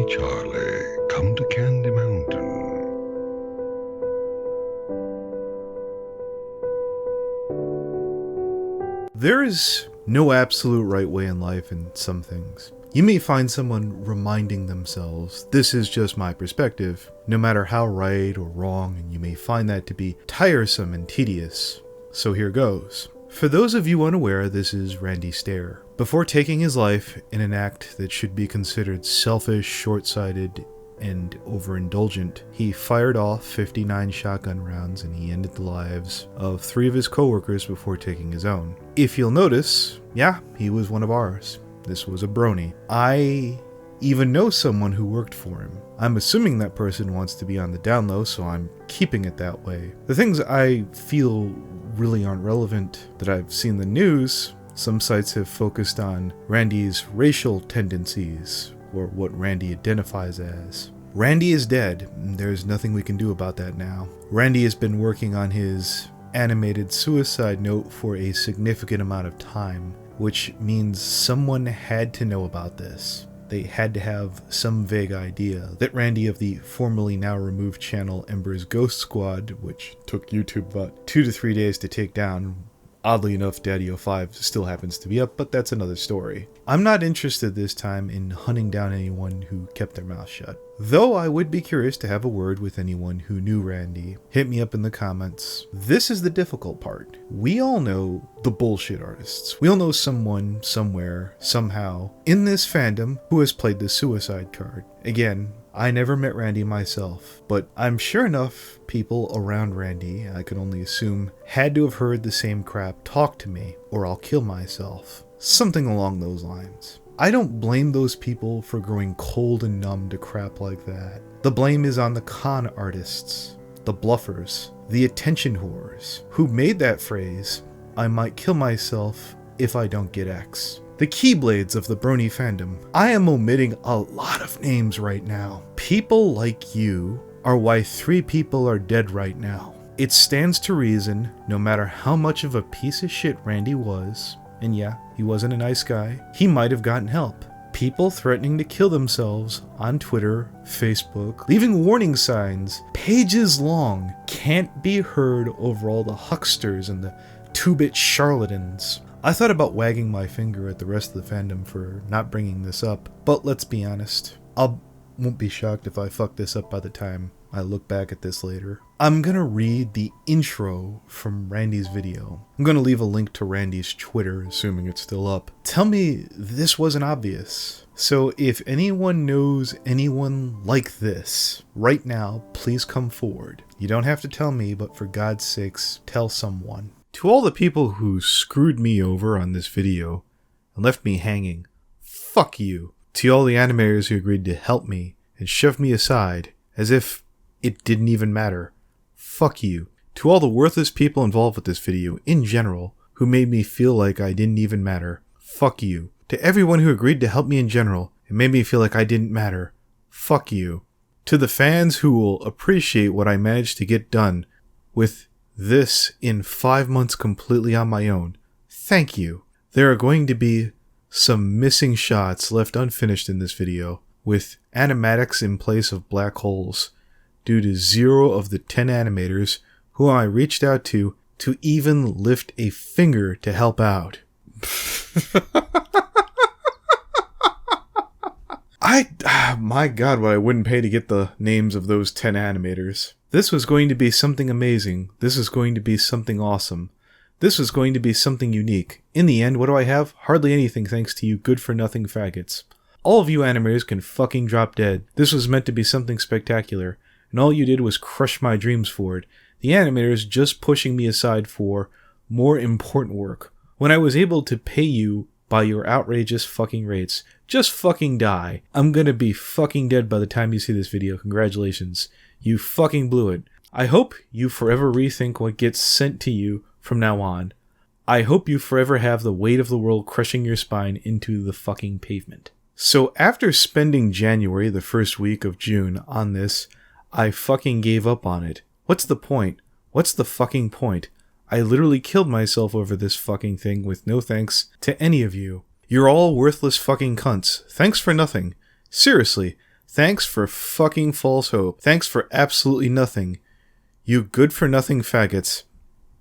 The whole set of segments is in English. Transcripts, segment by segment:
Charlie, come to Candy Mountain. There is no absolute right way in life in some things. You may find someone reminding themselves, this is just my perspective, no matter how right or wrong, and you may find that to be tiresome and tedious. So here goes. For those of you unaware, this is Randy Stair. Before taking his life in an act that should be considered selfish, short-sighted, and overindulgent, he fired off 59 shotgun rounds and he ended the lives of 3 of his coworkers before taking his own. If you'll notice, yeah, he was one of ours. This was a Brony. I even know someone who worked for him. I'm assuming that person wants to be on the down low, so I'm keeping it that way. The things I feel really aren't relevant that I've seen the news, some sites have focused on Randy's racial tendencies, or what Randy identifies as. Randy is dead. There's nothing we can do about that now. Randy has been working on his animated suicide note for a significant amount of time, which means someone had to know about this. They had to have some vague idea that Randy of the formerly now removed channel Ember's Ghost Squad, which took YouTube about 2 to 3 days to take down. Oddly enough, Daddy05 still happens to be up, but that's another story. I'm not interested this time in hunting down anyone who kept their mouth shut. Though I would be curious to have a word with anyone who knew Randy. Hit me up in the comments. This is the difficult part. We all know the bullshit artists. We all know someone, somewhere, somehow, in this fandom who has played the suicide card. Again, I never met Randy myself, but I'm sure enough people around Randy, I can only assume, had to have heard the same crap talk to me, or I'll kill myself. Something along those lines. I don't blame those people for growing cold and numb to crap like that. The blame is on the con artists, the bluffers, the attention whores, who made that phrase, I might kill myself if I don't get X. The Keyblades of the Brony fandom. I am omitting a lot of names right now. People like you are why 3 people are dead right now. It stands to reason, no matter how much of a piece of shit Randy was, and yeah, he wasn't a nice guy, he might have gotten help. People threatening to kill themselves on Twitter, Facebook, leaving warning signs, pages long, can't be heard over all the hucksters and the 2-bit charlatans. I thought about wagging my finger at the rest of the fandom for not bringing this up, but let's be honest, I won't be shocked if I fuck this up by the time I look back at this later. I'm gonna read the intro from Randy's video. I'm gonna leave a link to Randy's Twitter, assuming it's still up. Tell me this wasn't obvious. So if anyone knows anyone like this, right now, please come forward. You don't have to tell me, but for God's sakes, tell someone. To all the people who screwed me over on this video and left me hanging, fuck you. To all the animators who agreed to help me and shoved me aside as if it didn't even matter, fuck you. To all the worthless people involved with this video in general who made me feel like I didn't even matter, fuck you. To everyone who agreed to help me in general and made me feel like I didn't matter, fuck you. To the fans who will appreciate what I managed to get done with this in 5 months completely on my own, thank you. There are going to be some missing shots left unfinished in this video, with animatics in place of black holes, due to 0 of the 10 animators who I reached out to even lift a finger to help out. My God, what I wouldn't pay to get the names of those 10 animators. This was going to be something amazing. This was going to be something awesome. This was going to be something unique. In the end, what do I have? Hardly anything thanks to you good-for-nothing faggots. All of you animators can fucking drop dead. This was meant to be something spectacular, and all you did was crush my dreams for it. The animators just pushing me aside for more important work. When I was able to pay you by your outrageous fucking rates, just fucking die. I'm gonna be fucking dead by the time you see this video. Congratulations. You fucking blew it. I hope you forever rethink what gets sent to you from now on. I hope you forever have the weight of the world crushing your spine into the fucking pavement. So after spending January, the first week of June, on this, I fucking gave up on it. What's the point? What's the fucking point? I literally killed myself over this fucking thing with no thanks to any of you. You're all worthless fucking cunts. Thanks for nothing. Seriously, Thanks for fucking false hope. Thanks for absolutely nothing. You good-for-nothing faggots.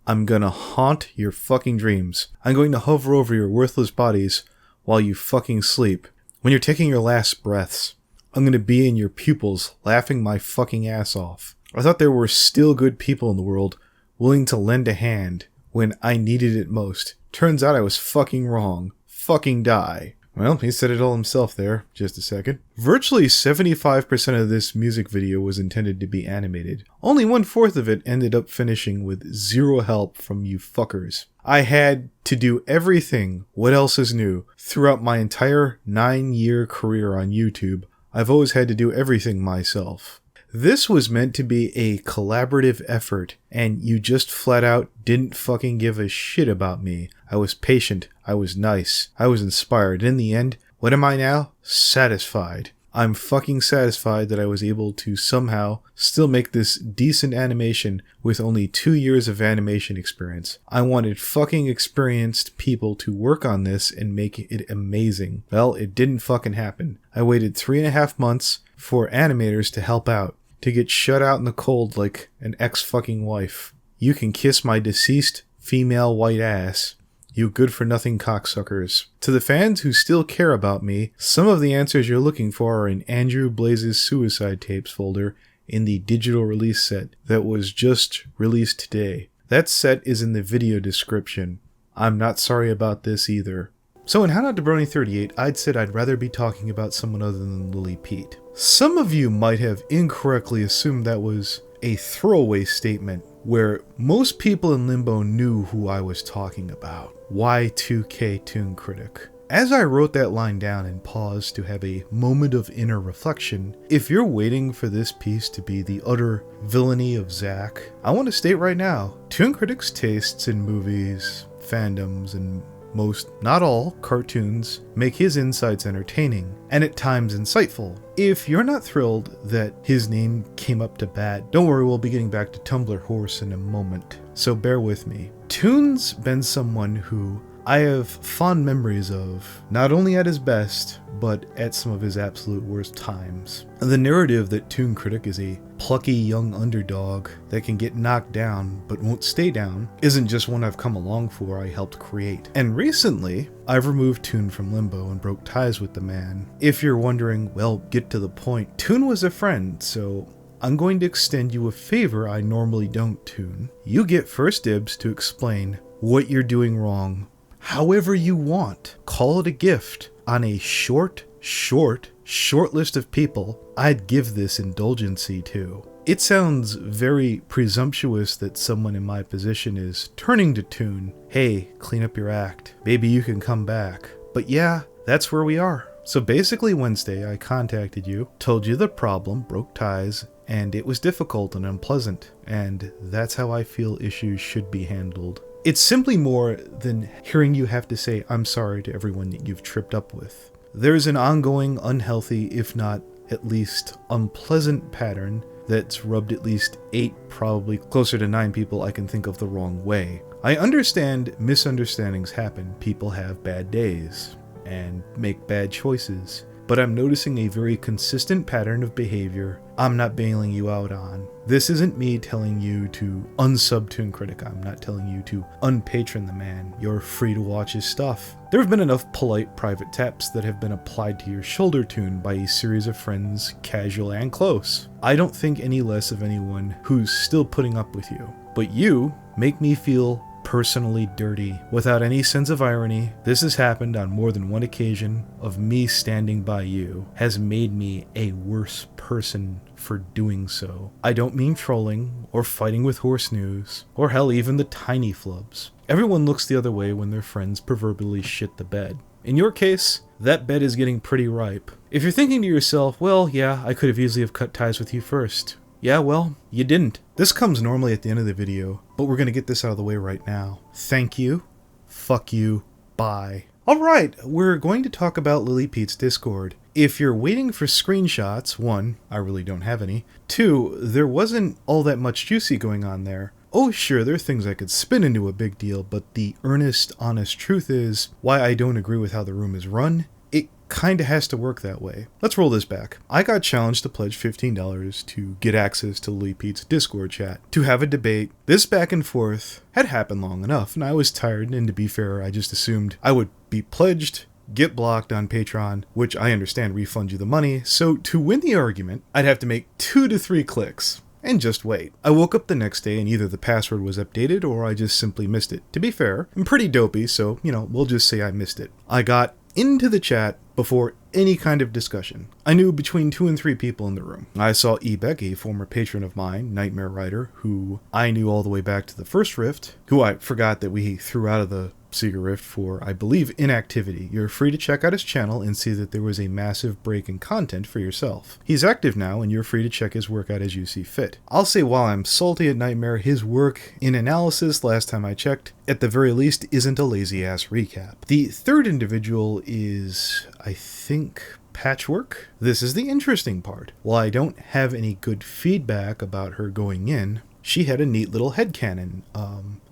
I'm gonna haunt your fucking dreams. I'm going to hover over your worthless bodies while you fucking sleep. When you're taking your last breaths, I'm gonna be in your pupils laughing my fucking ass off. I thought there were still good people in the world willing to lend a hand when I needed it most. Turns out I was fucking wrong. Fucking die. Well, he said it all himself there. Just a second. Virtually 75% of this music video was intended to be animated. Only 1/4 of it ended up finishing with zero help from you fuckers. I had to do everything, what else is new, throughout my entire 9-year career on YouTube. I've always had to do everything myself. This was meant to be a collaborative effort, and you just flat out didn't fucking give a shit about me. I was patient, I was nice, I was inspired. In the end, what am I now? Satisfied. I'm fucking satisfied that I was able to somehow still make this decent animation with only 2 years of animation experience. I wanted fucking experienced people to work on this and make it amazing. Well, it didn't fucking happen. I waited 3.5 months for animators to help out, to get shut out in the cold like an ex-fucking wife. You can kiss my deceased female white ass, you good-for-nothing cocksuckers. To the fans who still care about me, some of the answers you're looking for are in Andrew Blaze's Suicide Tapes folder in the digital release set that was just released today. That set is in the video description. I'm not sorry about this either. So in How Not to Brony 38, I'd said I'd rather be talking about someone other than Lily Peet. Some of you might have incorrectly assumed that was a throwaway statement, where most people in Limbo knew who I was talking about. Y2K Toonkritic. As I wrote that line down and paused to have a moment of inner reflection, if you're waiting for this piece to be the utter villainy of Zack, I want to state right now, Toonkritic's tastes in movies, fandoms, and most, not all, cartoons make his insights entertaining, and at times insightful. If you're not thrilled that his name came up to bat, don't worry, we'll be getting back to Tumblr Horse in a moment, so bear with me. Toon's been someone who I have fond memories of, not only at his best, but at some of his absolute worst times. The narrative that Toonkritic is a plucky young underdog that can get knocked down but won't stay down isn't just one I've come along for, I helped create. And recently, I've removed Toon from Limbo and broke ties with the man. If you're wondering, well, get to the point. Toon was a friend, so I'm going to extend you a favor I normally don't, Toon. You get first dibs to explain what you're doing wrong. However you want. Call it a gift. On a short list of people I'd give this indulgency to. It sounds very presumptuous that someone in my position is turning to Toon. Hey, clean up your act. Maybe you can come back. But yeah, that's where we are. So basically Wednesday I contacted you, told you the problem, broke ties, and it was difficult and unpleasant. And that's how I feel issues should be handled. It's simply more than hearing you have to say, I'm sorry to everyone that you've tripped up with. There's an ongoing, unhealthy, if not at least unpleasant pattern that's rubbed at least 8, probably closer to 9 people I can think of the wrong way. I understand misunderstandings happen. People have bad days and make bad choices. But I'm noticing a very consistent pattern of behavior I'm not bailing you out on. This isn't me telling you to unsub Toonkritic. I'm not telling you to unpatron the man. You're free to watch his stuff. There have been enough polite private taps that have been applied to your shoulder tune by a series of friends, casual and close. I don't think any less of anyone who's still putting up with you. But you make me feel personally dirty. Without any sense of irony, this has happened on more than one occasion of me standing by you has made me a worse person for doing so. I don't mean trolling or fighting with horse news or hell even the tiny flubs. Everyone looks the other way when their friends proverbially shit the bed. In your case, that bed is getting pretty ripe. If you're thinking to yourself, well, yeah, I could have easily have cut ties with you first. Yeah, well, you didn't. This comes normally at the end of the video, but we're going to get this out of the way right now. Thank you. Fuck you. Bye. Alright, we're going to talk about Lily Peet's Discord. If you're waiting for screenshots, 1, I really don't have any. 2, there wasn't all that much juicy going on there. Oh sure, there are things I could spin into a big deal, but the earnest, honest truth is, why I don't agree with how the room is run, it kinda has to work that way. Let's roll this back. I got challenged to pledge $15 to get access to Lily Pete's Discord chat, to have a debate. This back and forth had happened long enough, and I was tired, and to be fair, I just assumed I would be pledged, get blocked on Patreon, which I understand refund you the money, so to win the argument, I'd have to make 2 to 3 clicks. And just wait. I woke up the next day and either the password was updated or I just simply missed it. To be fair, I'm pretty dopey, so, we'll just say I missed it. I got into the chat before any kind of discussion. I knew between 2 and 3 people in the room. I saw Ebek, a former patron of mine, Nightmare Rider, who I knew all the way back to the first Rift, who I forgot that we threw out of the Secret Rift for, I believe, inactivity. You're free to check out his channel and see that there was a massive break in content for yourself. He's active now, and you're free to check his work out as you see fit. I'll say while I'm salty at Nightmare, his work in analysis, last time I checked, at the very least, isn't a lazy-ass recap. The third individual is, I think, Patchwork. This is the interesting part. While I don't have any good feedback about her going in, she had a neat little headcanon.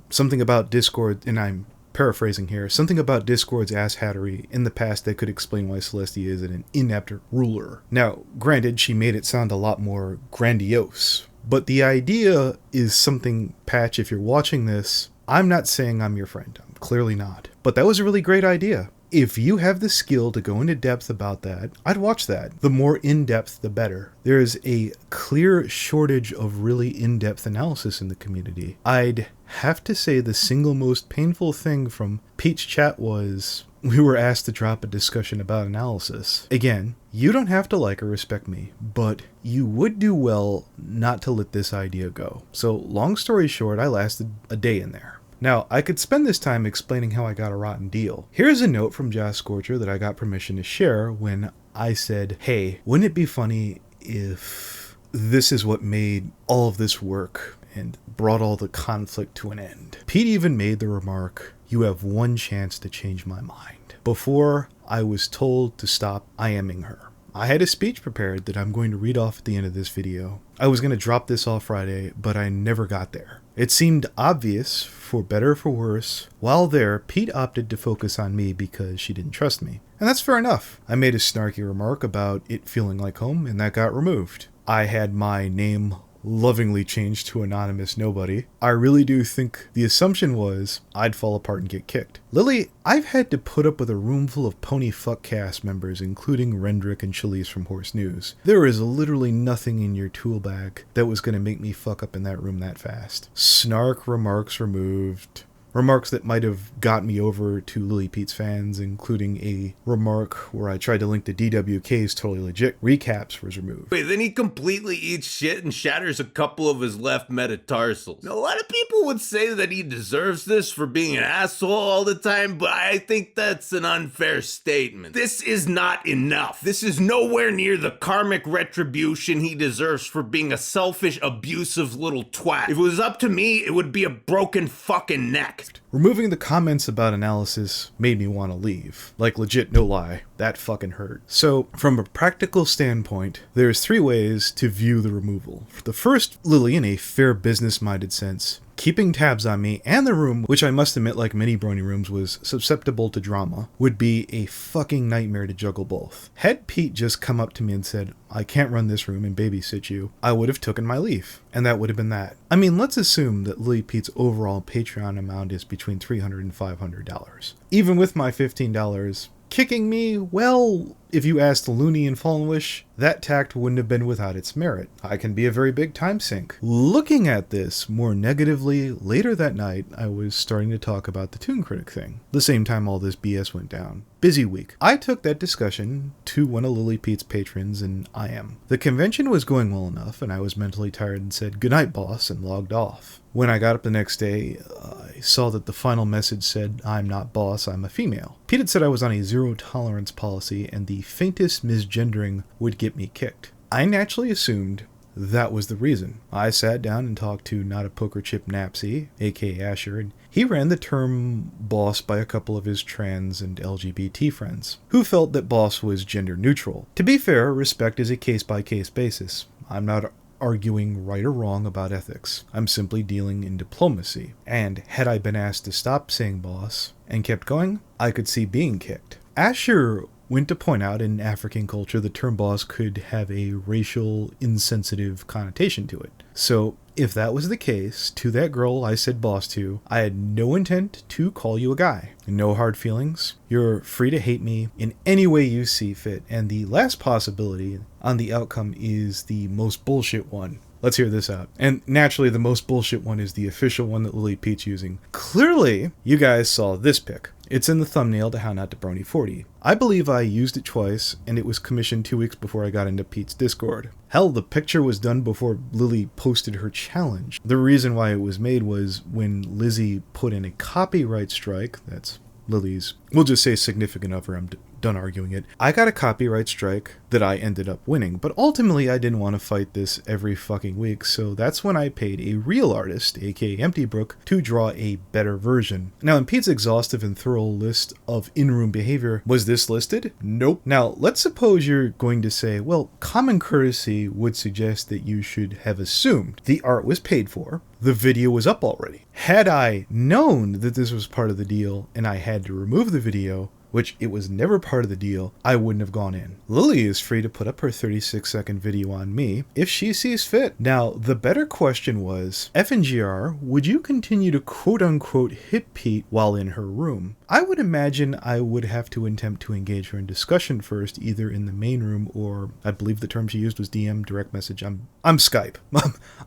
Something about Discord, and I'm paraphrasing here, something about Discord's asshattery in the past that could explain why Celestia is an inept ruler. Now, granted, she made it sound a lot more grandiose, but the idea is something, Patch, if you're watching this, I'm not saying I'm your friend. I'm clearly not. But that was a really great idea. If you have the skill to go into depth about that, I'd watch that. The more in-depth, the better. There is a clear shortage of really in-depth analysis in the community. I'd have to say the single most painful thing from Pete's chat was we were asked to drop a discussion about analysis. Again, you don't have to like or respect me, but you would do well not to let this idea go. So, long story short, I lasted a day in there. Now, I could spend this time explaining how I got a rotten deal. Here's a note from Josh Scorcher that I got permission to share when I said, hey, wouldn't it be funny if this is what made all of this work and brought all the conflict to an end? Pete even made the remark, you have one chance to change my mind. Before I was told to stop IMing her. I had a speech prepared that I'm going to read off at the end of this video. I was going to drop this off Friday, but I never got there. It seemed obvious, for better or for worse. While there, Pete opted to focus on me because she didn't trust me. And that's fair enough. I made a snarky remark about it feeling like home, and that got removed. I had my name lovingly changed to Anonymous Nobody. I really do think the assumption was I'd fall apart and get kicked. Lily, I've had to put up with a room full of pony fuck cast members, including Rendrick and Chalice from Horse News. There is literally nothing in your tool bag that was going to make me fuck up in that room that fast. Snark remarks removed. Remarks that might have got me over to Lily Pete's fans, including a remark where I tried to link to DWK's Totally Legit recaps was removed. Wait, then he completely eats shit and shatters a couple of his left metatarsals. Now, a lot of people would say that he deserves this for being an asshole all the time, but I think that's an unfair statement. This is not enough. This is nowhere near the karmic retribution he deserves for being a selfish, abusive little twat. If it was up to me, it would be a broken fucking neck. Removing the comments about analysis made me want to leave. Like, legit, no lie. That fucking hurt. So, from a practical standpoint, there's 3 ways to view the removal. The first, Lily, in a fair business-minded sense, keeping tabs on me and the room, which I must admit, like many Brony rooms, was susceptible to drama, would be a fucking nightmare to juggle both. Had Pete just come up to me and said, I can't run this room and babysit you, I would have taken my leave. And that would have been that. I mean, let's assume that Lily Pete's overall Patreon amount is between $300 and $500. Even with my $15, kicking me, well, if you asked Looney and Fallen Wish, that tact wouldn't have been without its merit. I can be a very big time sink. Looking at this more negatively, later that night, I was starting to talk about the Toonkritic thing. The same time all this BS went down. Busy week. I took that discussion to one of Lily Pete's patrons and I am. The convention was going well enough and I was mentally tired and said, "Goodnight, boss," and logged off. When I got up the next day, I saw that the final message said, "I'm not boss, I'm a female." Pete had said I was on a zero tolerance policy and the faintest misgendering would get me kicked. I naturally assumed that was the reason. I sat down and talked to Not a Poker Chip Napsy, aka Asher, and he ran the term boss by a couple of his trans and LGBT friends, who felt that boss was gender neutral. To be fair, respect is a case-by-case basis. I'm not arguing right or wrong about ethics. I'm simply dealing in diplomacy. And had I been asked to stop saying boss and kept going, I could see being kicked. Asher went to point out in African culture the term boss could have a racial insensitive connotation to it. So if that was the case, to that girl I said boss to, I had no intent to call you a guy. No hard feelings. You're free to hate me in any way you see fit. And the last possibility on the outcome is the most bullshit one. Let's hear this out. And naturally, the most bullshit one is the official one that Lily Pete's using. Clearly, you guys saw this pic. It's in the thumbnail to How Not to Brony 40. I believe I used it twice, and it was commissioned 2 weeks before I got into Pete's Discord. Hell, the picture was done before Lily posted her challenge. The reason why it was made was when Lizzie put in a copyright strike, that's Lily's, we'll just say significant other, I'm done arguing it. I got a copyright strike that I ended up winning, but ultimately I didn't want to fight this every fucking week, so that's when I paid a real artist, aka Empty Brooke, to draw a better version. Now, in Pete's exhaustive and thorough list of in-room behavior, was this listed? Nope. Now, let's suppose you're going to say, well, common courtesy would suggest that you should have assumed the art was paid for, the video was up already. Had I known that this was part of the deal and I had to remove the video, which it was never part of the deal, I wouldn't have gone in. Lily is free to put up her 36-second video on me if she sees fit. Now, the better question was, FNGR, would you continue to quote-unquote hit Pete while in her room? I would imagine I would have to attempt to engage her in discussion first, either in the main room or, I believe the term she used was DM, direct message. I'm Skype.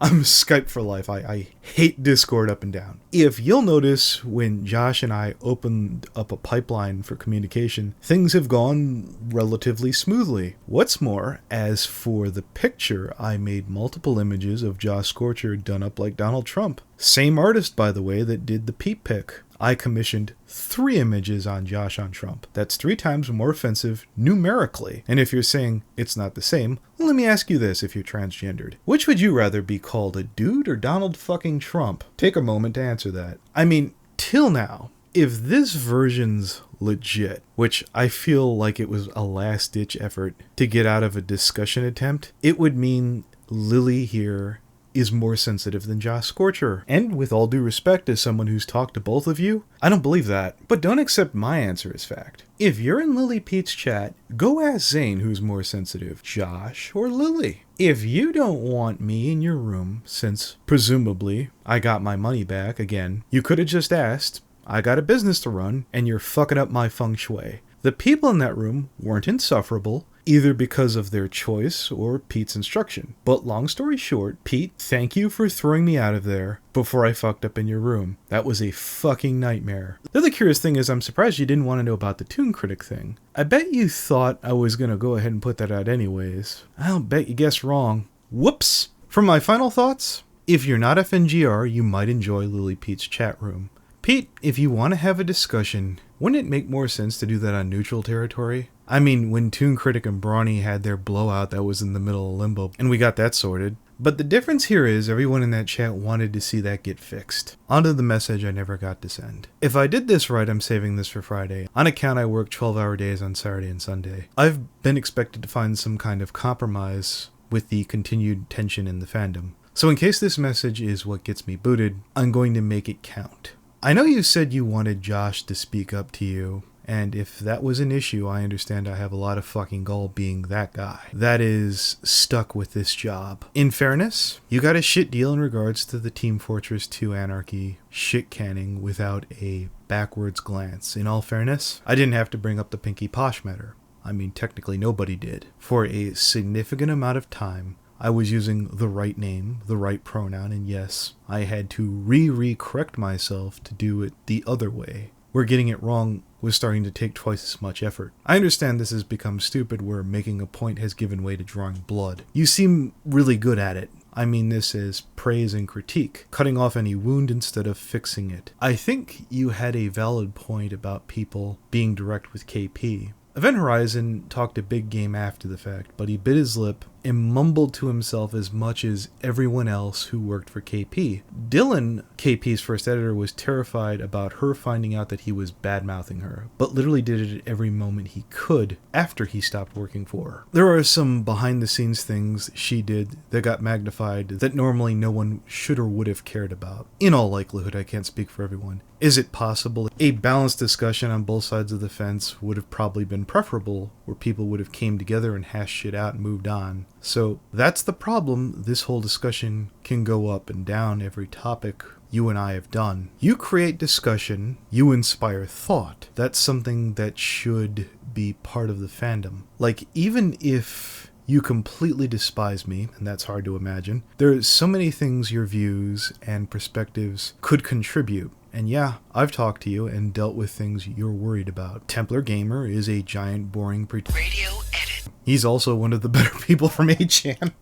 I'm Skype for life. I hate Discord up and down. If you'll notice, when Josh and I opened up a pipeline for communication, things have gone relatively smoothly. What's more, as for the picture, I made multiple images of Josh Scorcher done up like Donald Trump. Same artist, by the way, that did the Pete pic. I commissioned 3 images on Josh on Trump. That's 3 times more offensive numerically. And if you're saying it's not the same, well, let me ask you this if you're transgendered. Which would you rather be called, a dude or Donald fucking Trump? Take a moment to answer that. I mean, till now, if this version's legit, which I feel like it was a last-ditch effort to get out of a discussion attempt, it would mean Lily here is more sensitive than Josh Scorcher. And with all due respect as someone who's talked to both of you, I don't believe that. But don't accept my answer as fact. If you're in Lily Pete's chat, go ask Zane who's more sensitive, Josh or Lily. If you don't want me in your room, since presumably I got my money back again, you could have just asked, I got a business to run and you're fucking up my feng shui. The people in that room weren't insufferable, either because of their choice or Pete's instruction. But long story short, Pete, thank you for throwing me out of there before I fucked up in your room. That was a fucking nightmare. The other curious thing is I'm surprised you didn't want to know about the Toonkritic thing. I bet you thought I was going to go ahead and put that out anyways. I'll bet you guessed wrong. Whoops. For my final thoughts, if you're not FNGR, you might enjoy Lily Pete's chat room. Pete, if you want to have a discussion, wouldn't it make more sense to do that on neutral territory? I mean, when Toonkritic and Brony had their blowout that was in the middle of limbo, and we got that sorted. But the difference here is everyone in that chat wanted to see that get fixed. Onto the message I never got to send. If I did this right, I'm saving this for Friday. On account I work 12-hour days on Saturday and Sunday. I've been expected to find some kind of compromise with the continued tension in the fandom. So in case this message is what gets me booted, I'm going to make it count. I know you said you wanted Josh to speak up to you, and if that was an issue, I understand I have a lot of fucking gall being that guy that is stuck with this job. In fairness, you got a shit deal in regards to the Team Fortress 2 Anarchy shit canning without a backwards glance. In all fairness, I didn't have to bring up the Pinky Posh matter. I mean, technically nobody did. For a significant amount of time, I was using the right name, the right pronoun, and yes, I had to correct myself to do it the other way, where getting it wrong was starting to take twice as much effort. I understand this has become stupid where making a point has given way to drawing blood. You seem really good at it. I mean this as praise and critique, cutting off any wound instead of fixing it. I think you had a valid point about people being direct with KP. Event Horizon talked a big game after the fact, but he bit his lip and mumbled to himself as much as everyone else who worked for KP. Dylan, KP's first editor, was terrified about her finding out that he was bad-mouthing her, but literally did it at every moment he could after he stopped working for her. There are some behind-the-scenes things she did that got magnified that normally no one should or would have cared about. In all likelihood, I can't speak for everyone. Is it possible a balanced discussion on both sides of the fence would have probably been preferable, where people would have came together and hashed shit out and moved on? So that's the problem. This whole discussion can go up and down every topic you and I have done. You create discussion, you inspire thought. That's something that should be part of the fandom. Like, even if you completely despise me, and that's hard to imagine, there are so many things your views and perspectives could contribute. And yeah, I've talked to you and dealt with things you're worried about. Templar Gamer is a giant, boring Radio edit. He's also one of the better people from 8chan.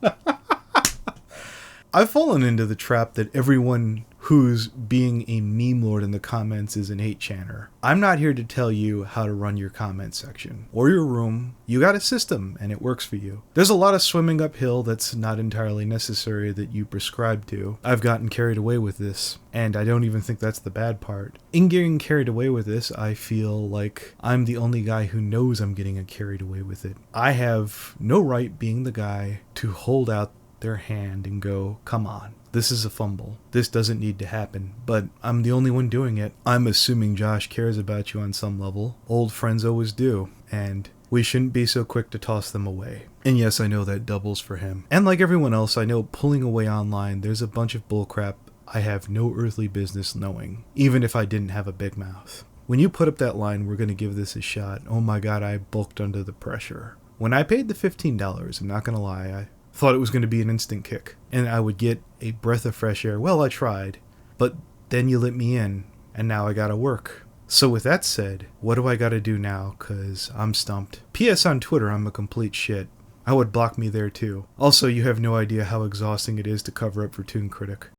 I've fallen into the trap that everyone who's being a meme lord in the comments is an 8channer. I'm not here to tell you how to run your comment section or your room. You got a system and it works for you. There's a lot of swimming uphill that's not entirely necessary that you prescribe to. I've gotten carried away with this, and I don't even think that's the bad part. In getting carried away with this, I feel like I'm the only guy who knows I'm getting carried away with it. I have no right being the guy to hold out their hand and go, come on, this is a fumble. This doesn't need to happen, but I'm the only one doing it. I'm assuming Josh cares about you on some level. Old friends always do, and we shouldn't be so quick to toss them away. And yes, I know that doubles for him. And like everyone else, I know pulling away online, there's a bunch of bullcrap I have no earthly business knowing, even if I didn't have a big mouth. When you put up that line, we're going to give this a shot, oh my god, I bulked under the pressure. When I paid the $15, I'm not going to lie, I thought it was going to be an instant kick, and I would get a breath of fresh air. Well, I tried, but then you let me in, and now I gotta work. So with that said, what do I gotta do now, cause I'm stumped. P.S. on Twitter, I'm a complete shit. I would block me there too. Also, you have no idea how exhausting it is to cover up for Toonkritic.